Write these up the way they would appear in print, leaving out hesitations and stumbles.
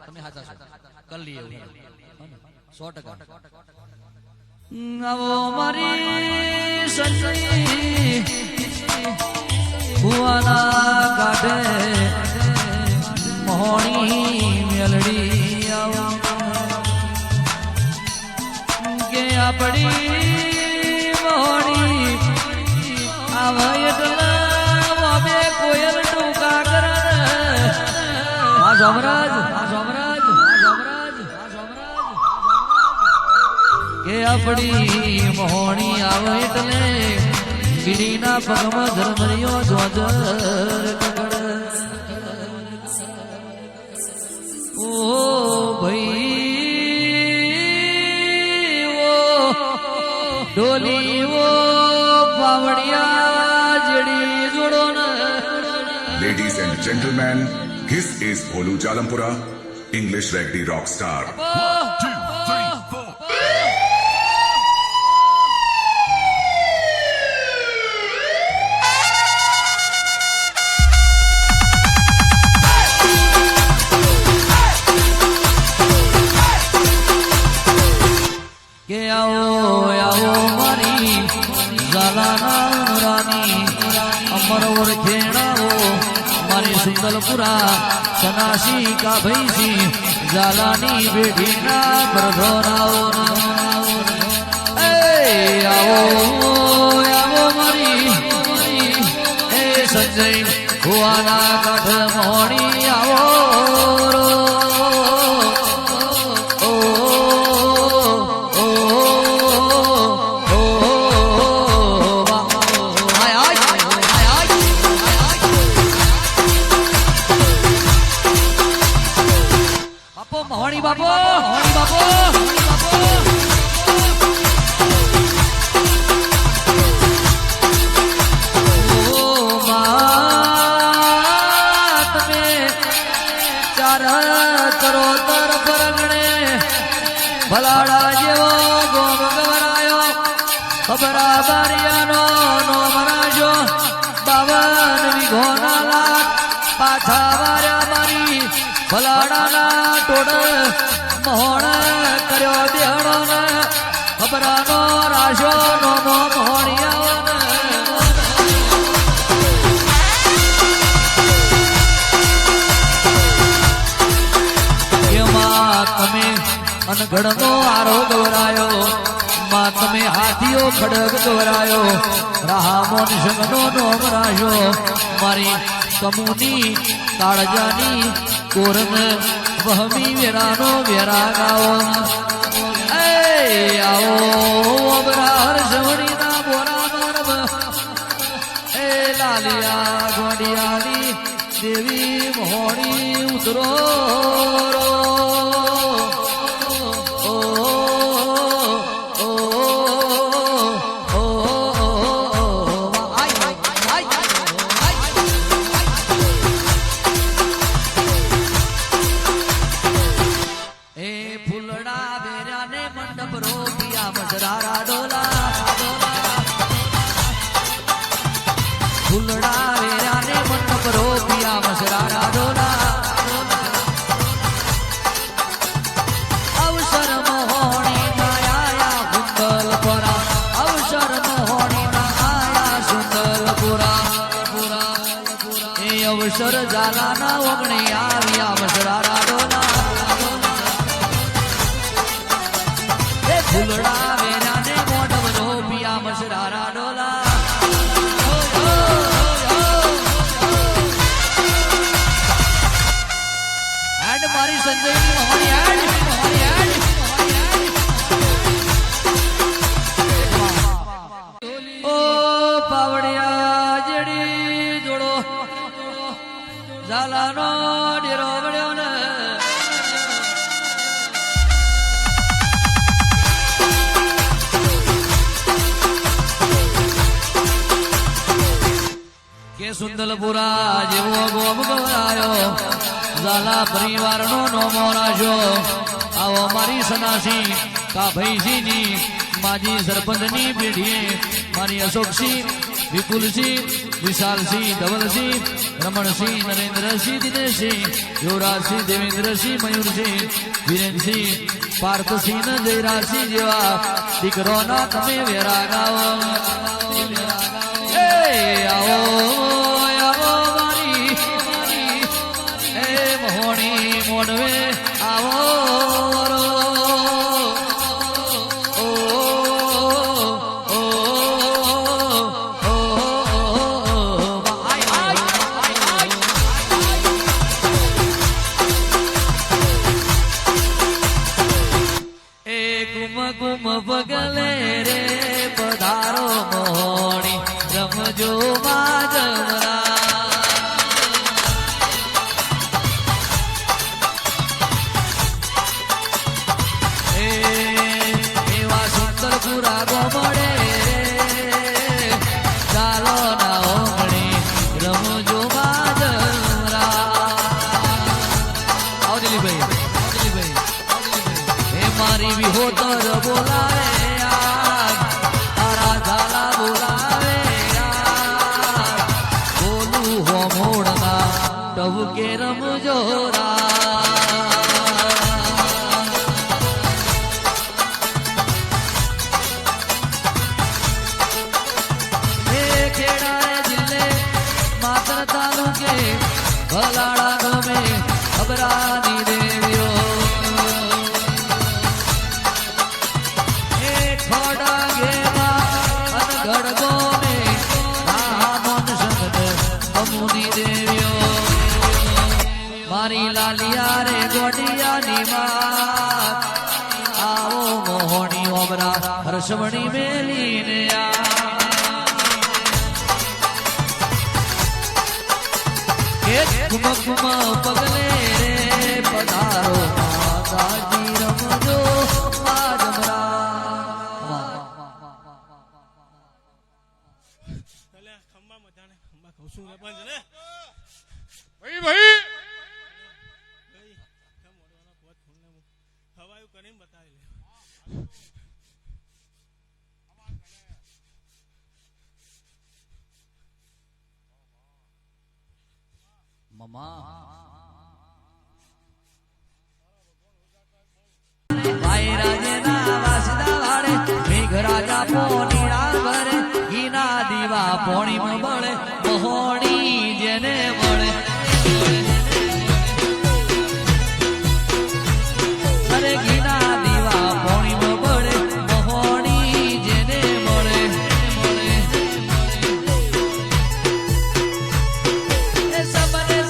તમે હાચા છો કરી લઈએ 100%. આવો મારી સંજય ભુવાના કાઢે મોહણી મેલડી આવો કે આપણી મોહણી આવે એટલે વાબે કોયલ ટૂંકા કરે આ જમરાજ કે આપણી મોહણી આવે એટલે ગીરીના પગમાં ધર્મરિયો જોજર ઓ ભાઈ ઓ ડોલી ઓ પાવડિયા જડી જોડો ને. Ladies and gentlemen, this is Bholu Jalampura, English Ragdi rock star. 1, 2, 3, 4. કે આવો મારી ઝાલાના રાની અમર ઓળખેણાઓ મારી સુંદરપુરા સનાસી કા ભૈસી ઝાલાની બેઠીના પ્રધોરાઓ આવો મારી એ સંજય ભુવાના કાઠ મોહણી આવો મોહણી બાપો તમે ચાર ચરોતર પરગણે ભલાડા જેવો ગોમ ગવરાયો ખબરા બારિયાનો નો મરાજો 52 વીઘોના લાખ પાછા વાર્યા મારી ભલાડાના ટોડ મોહણ કર્યો દેહણો ને ખબરાનો રાશો નો મોહણિયાઓ એમાં તમે અનગઢનો આરો ગવરાયો માં તમે હાથીઓ ખડગ ગવરાયો રાહામો નિશંગનો નોમ રાશો મારી કમુની કાળજાની કોરન વહમી વેરાનો વેરા ગાવો આવો અબરાર સવડીના બોરા મારવ એ લાલિયા ગોડિયાની દેવી મોહણી ઉતરો ફૂલડા વેરાને મંડપ રોપિયા મસરારા ડોલા અવસર મોહણી આયા સુંદરપુરા અવસર મોહણી આયા સુંદરપુરા એ અવસર જાલાના ઓગણી આવ્યા મસરારા ડોલા એ ફૂલડા વેરાને મંડપ રોપિયા મસરારા ડોલા મારી સંજયની મોહણી ઓ પાવડિયા જેડી જોડો ઝાલાનો ડેરો વળ્યો ને કે સુંદરપુરા જેવો ગોમ ગવરાયો ઝાલા પરિવારનો નોમો રાજો આવો મારી સનાસી કા ભૈસીની માજી સરપંચની પેઢીએ મારી અશોકસિંહ વિપુલસિંહ વિશાલસિંહ ધવલસિંહ રમણસિંહ નરેન્દ્રસિંહ દિનેશસિંહ યુવરાજસિંહ દેવેન્દ્રસિંહ મયુરસિંહ વિરેનસિંહ પાર્થસિંહ જયરાજસિંહ જેવા દીકરોના તમે વેરા ગાઓ આવો આવો મારી હે મોહણી મોડવે આવો પગલે રે પધારો મોહણી રમજો માજમરા એવા સુંદર પુરા ગોમડે ચાલો ના ઓગણી રમજો માજમરા આવો દિલીપભાઈ મારી વિહોતર બોલાવે તારા ઝાલા બોલાવે બોલું હો મોડના ટવકે રમજો ખેડા જિલ્લે માત્ર તાલુકે ભલાડા ગમે ખબરાની દેવીઓ મારી લાલિયા રે ગોડિયાની માં આવો મોહણી ઓબરા હર્ષવણી મેલીને કુમ કુમ પગલે રે પધારો માતાજી રમજો ભાઈ રાજના વાસદા વાળે મેઘરાજા પોનીડા ભરે ઈના દીવા પોણીમાં બળે મોહણી જેને મળે અરે ઘીના દીવા પોણીમાં બળે મોહણી જેને મળે સબને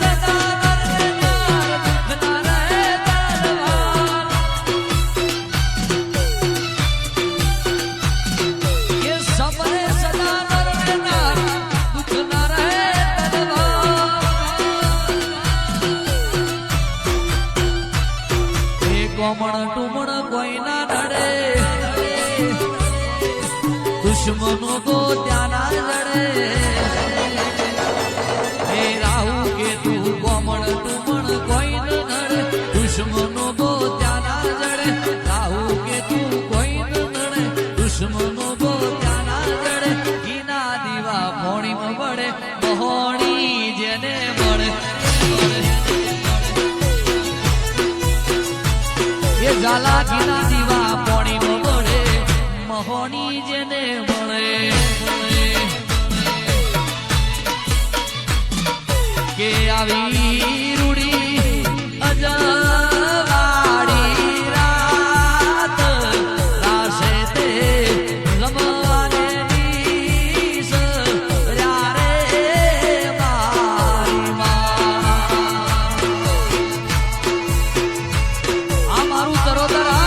કોમણ ટુમણ કોઈ ના નડે દુશ્મનો તો ત્યાં ના લડે હે રાહુ કે તું કોમણ ટુમણ કોઈ ન નડે દુશ્મનો તો ત્યાં ના જડે રાહુ કે તું કોઈ ન નડે દુશ્મનો તો ત્યાં ના જડે ઘીના દીવા પોણીમાં વળે મોહણી જેને મળે એ ઝાલા ઘીના દીવા પોણીમાં મળે મોહણી જેને મળે કે આવી રૂડી અજવાળી રાત રાશે તે લમવાને નીસ રે મારી આ મારું તરોતરા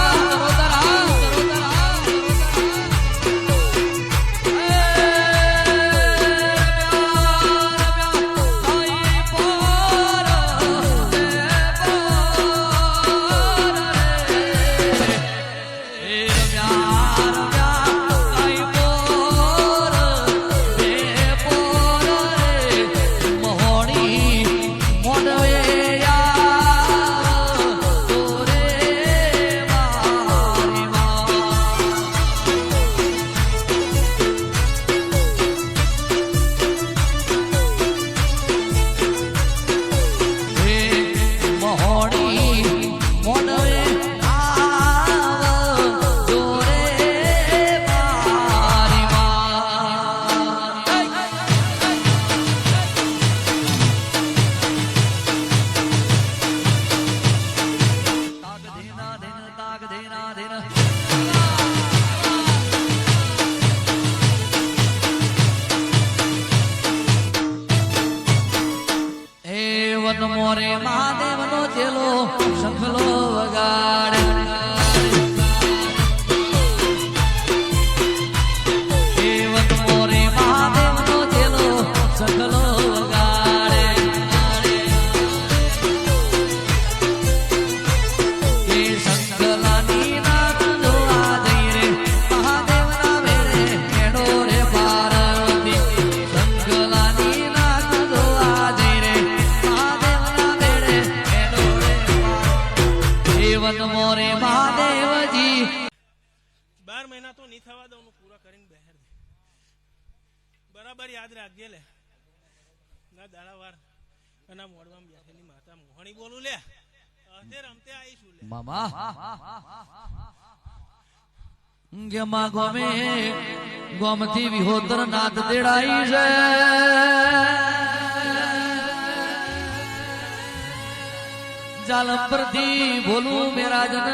વન મોરે મહાદેવજી 12 મહિના તો નહીં થવા દઉં પૂરા કરીને બહેર દે બરાબર યાદ રાખજે લે ના દાડાવાર એના મોડવામાં બેઠેલી માતા મોહણી બોલું લે તે રમતે આવીશું લે મામા ગેમા ગોમે ગોમથી વિહોતર નાથ દેડાઈ છે જાલમ પરથી બોલું મેરાજન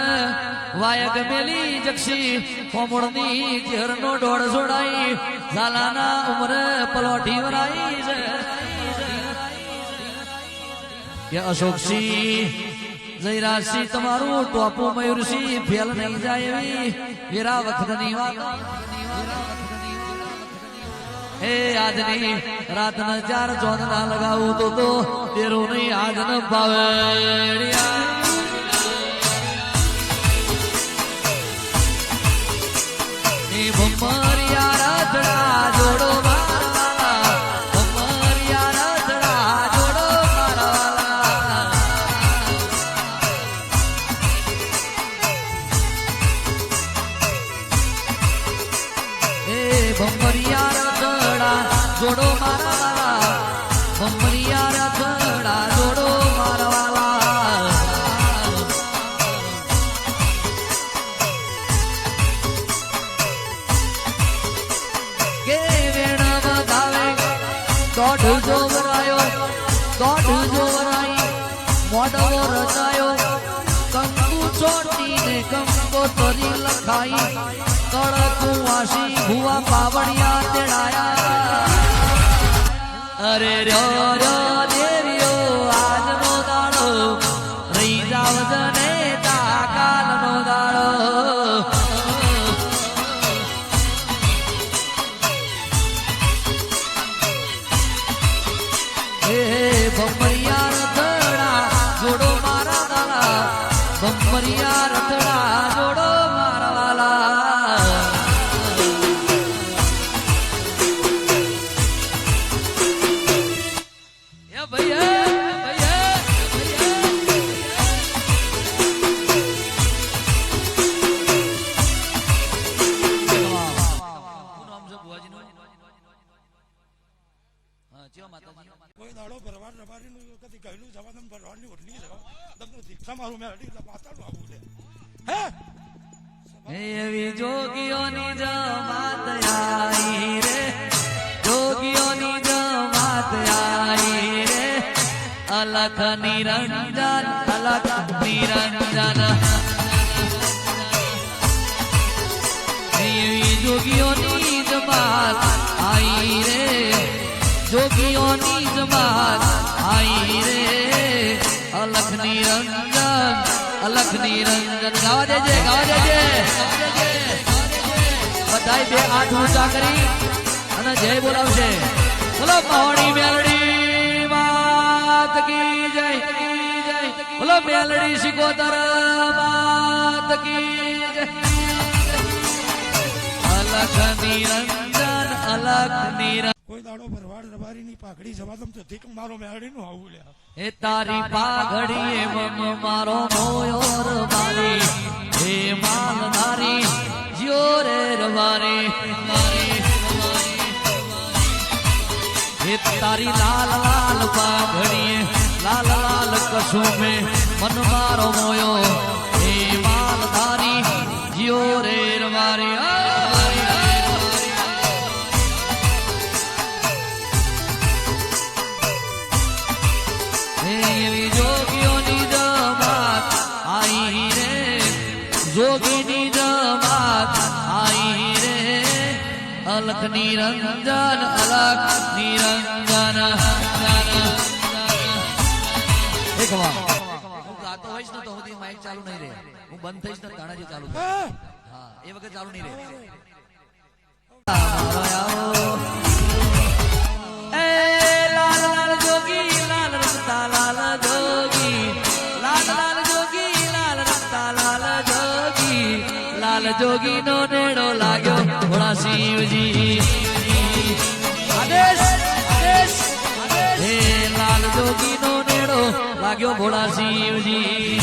વાયક મેલી જક્ષી કોમળની ઝેરનો ડોળ છોડાઈ ઝાલાના ઉમર પલોઠી વરાઈ છે કે અશોકસિંહ જયરાજસિંહ તમારું ટોપું મયુરસિંહ ફેલ નહીં જાય એવી વેરા વખતની વાત હે આજની રાતના 4 ચોદના લગાવું તો તેરો નહીં આજન પાવડિયા એ ભમરિયા રથડા જોડો મારવાલા ભમરિયા રથડા જોડો મારવાલા એ ભમરિયા જોડો મારવાલા ભમરિયા રથડા જોડો મારવાલા કે વેણ બગાવે દોઢ જો વરાયો દોઢ જો વરાઈ મોઢો રચાયો કંકુ ચોટીને કંકોતરી લખાઈ કળકુ વાસી ભુવા પાવડિયા તેડાયા અરે ર્યો ર્યો દેવીઓ આજનો દાડો રહી જાવજને કાલનો દાડો હે ભમરિયા રથડા જોડો મારા દાડા ભમરિયા રથડા જોડો મારા વાલા કોઈ દાડો ભરવાડ રબારીનું કદી ગયેલું જવા તમે ભરવાડની ઓઢલી જવા તમને દીક્ષા મારું મેં હડી એટલે માતાનું આવું લે હે એવી જોગીઓની જમાત આઈ રે જોગીઓની જમાત આઈ રે અલખ નિરંજન એવી જોગીઓની જમાત આઈ રે જોગીઓની જમાત આઈ રે અલખ નિરંજન ગાવા દેજે બધાય 2 હાથ ઊંચા કરી અને જય બોલાવશે બોલો મોહણી મેલડી માત કી જય બોલો મેલડી સિકોતર માત કી જય અલખ નિરંજન કોઈ દાડો ભરવાડ રબારીની પાઘડી જવા તમે તો દીક મારો મેં હડીનું આવું લે એ તારી પાઘડી મમ મારો મોયોર મારી હે માલધારી જ્યો રે રવારી હે તારી લાલ લાલ પાઘડી લાલ લાલ કસુમે મન મારો મોયો હે માલધારી જ્યો રે રવારી જોગીની જમાત આઈ રે અલખ નિરંજન એક વાર હું ગાતો હોઈશ ને તો સુધી માઇક ચાલુ નહીં રહે હું બંધ થઈશ ને તાણાજી ચાલુ થાય હા એ વખત ચાલુ નહીં રહે એ લાલ લાલ જોગી લાલ રસ્તા લાલ જોગી લાલ લાલ જોગી લાલ રસ્તા લાલ જોગી લાલ જોગી નો નેડો લાગ્યો ભોળા શિવજી આદેશ આદેશ હે લાલ જોગી નો નેડો લાગ્યો ભોળા શિવજી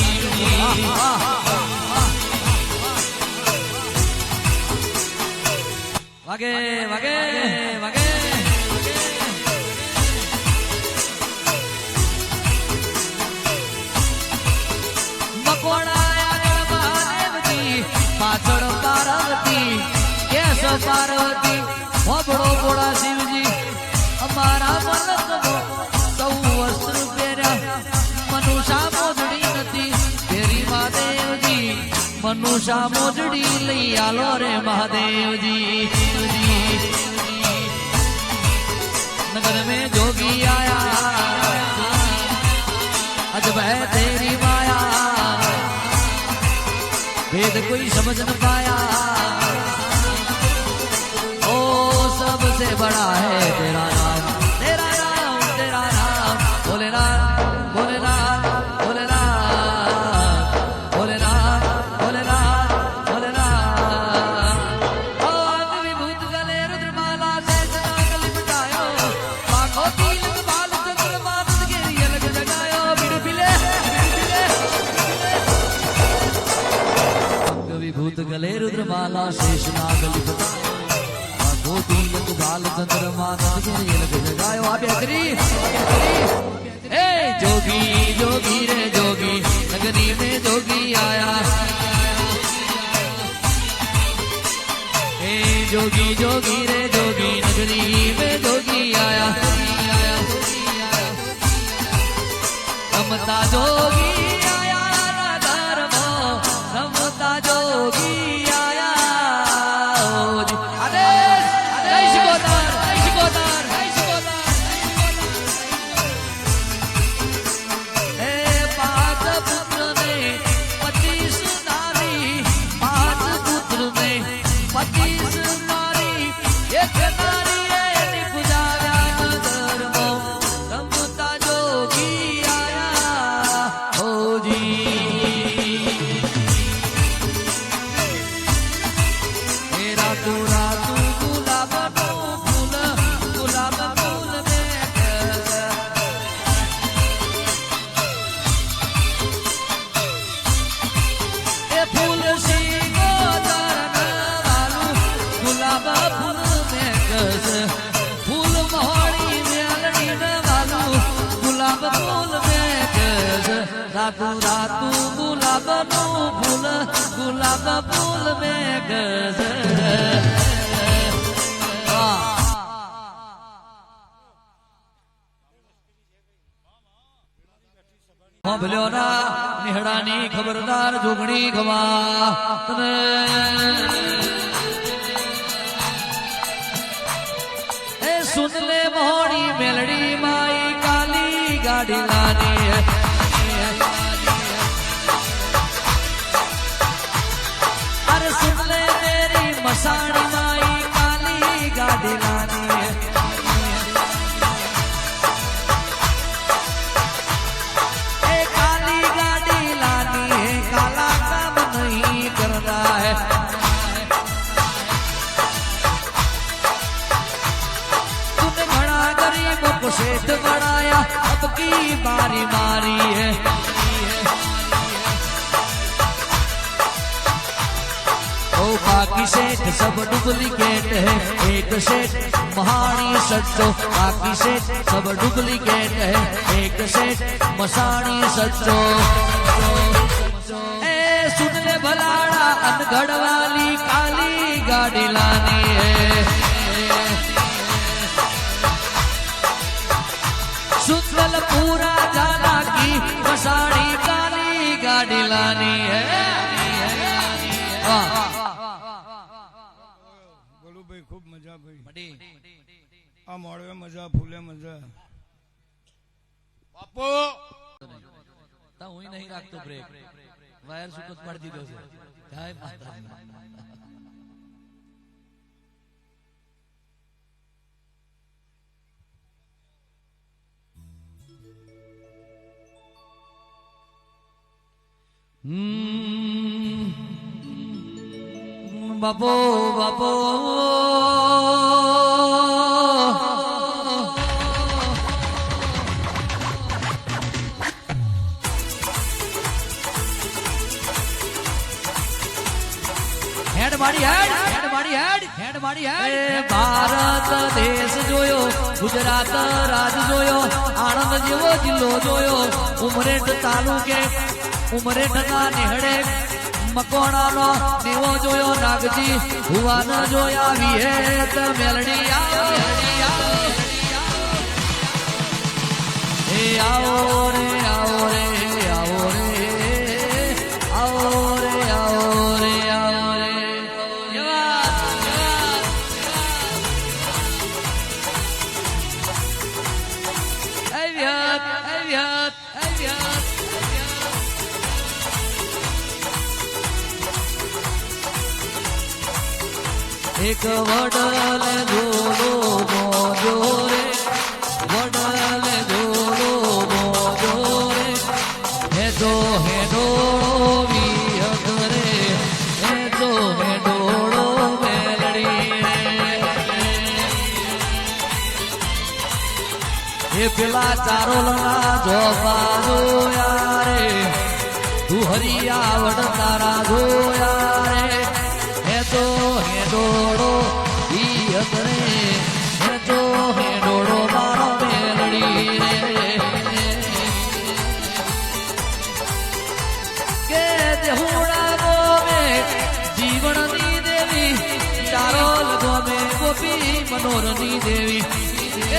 વાગે વાગે વાગે પાછળ પાર્વતી કેસ પાર્વતી હોબળો બોળા શિવજી અમારા મનકનો સૌ વસ્ત્ર પહેર્યા મનુષા મોજડી નથી ફેરી મહાદેવજી મનુષા મોજડી લઈ આલો રે મહાદેવજી नगर में जोगी आया अजब है तेरी माया भेद कोई समझ न पाया ओ सबसे बड़ा है तेरा नाम तेरा नाम तेरा नाम भोलेनाथ भोलेनाथ भोलेनाथ भोलेनाथ भोलेनाथ भोलेनाथ अंग विभूत गले रुद्रमाला सहज नाग लिपटायो पाको तिलक बाल चंद्रमा के अलग जगायो बिड़ बिले अंग विभूत गले रुद्रमाला शेष नाग लिपटायो पाको तिलक बाल चंद्रमा के अलग जगायो आ बेहतरी ए जोगी जोगी रे जोगी नगरी में जोगी आया ए जोगी जोगी रे जोगी नगरी में जोगी आया रमता जोगी आया धर्मो रमता जोगी आया आदेश जय शिकोतर जय शिकोतर जय शिकोतर ए पांच पुत्र ने 25 नारी पांच पुत्र ने 25 नारी एक नारी एनी पुजार्या धर्मो रमता जोगी आया हो जी मेरा तू रातू गुलाब फूल में ए फूल सीगो दरन वालू गुलाब फूल में कस फूल मोहड़ी मेलड़ी न वालू गुलाब फूल में कस रातू रातू गुलाब नो फूल गुलाब फूल में कस ભલ્યો ના નિહળાની ખબરદાર જોગણી ખવા તમે એ સુન લે મોહણી મેલડી માઈ કાલી ગાડી લાની અરે સુન લે તેરી મસાણી માઈ કાલી ગાડી લાની सेठ बनाया अब की बारी मारी है ओ बाकी सेठ सब डुप्लीकेट है एक सेठ महानी सच्चो बाकी सेठ सब डुप्लीकेट है एक सेठ मसानी सच्चो ए सुन ले भलाड़ा अनगढ़ वाली काली गाड़ी लानी है सुतल पूरा जाना की मसाड़ी काली गाड़ी लानी है બોલું ભાઈ ખૂબ મજા ભાઈ આ મોડવે મજા ફૂલે મજા બાપુ હું નહીં રાખતો બ્રેક વાયર સુકત પાડી દીધો છે જય માતાજી બાપો બાપો ભારત દેશ જોયો, ગુજરાત રાજ જોયો, આણંદ જેવો જિલ્લો જોયો, ઉમરેઠ તાલુકે ઉમરેઠના નેહડે મકોણાનો દેવો જોયો, નાગજી ભુવાન જોયા, વિહેત મેલડી આવો રે આવો રે આવો રે આવો રે આવો રે આવો રે એક વડલ જોડો મોજો રે વડલ જોડો મોજો રે હેડો વિહત રે હેડો મેલડી એ પેલા ચારોલના જોપા જોયા રે તું હરિયાવડ તારા જોયા રે હેડોડો વિહત રે હેડોડો મારો મેલડી રે કે દેહુડા ગોમે જીવનની દેવી ચારોલ ગોમે ગોપી મનોરની દેવી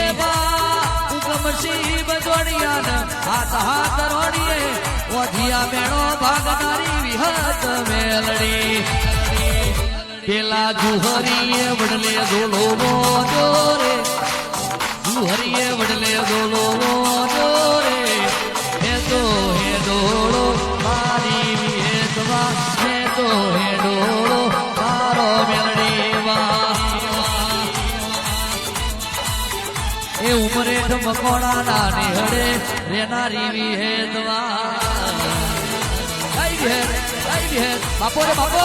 એ બા ઉગમશી બજોડિયાન હાથ રોડીએ વધિયા મેળો ભાગનારી વિહત મેલડી પેલા જુહરીએ વડલે ગોલો મોજો રે જુહરીએ વડલે ગોલો મોજો રે હેડોળો મારી વિહેતવા હેડોળો મારો મેલડીવા એ ઉમરેઠ મકોડાના નેહડે રેનારી વિહેતવા બાપો રે બાપો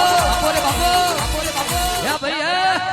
હે ભાઈ હે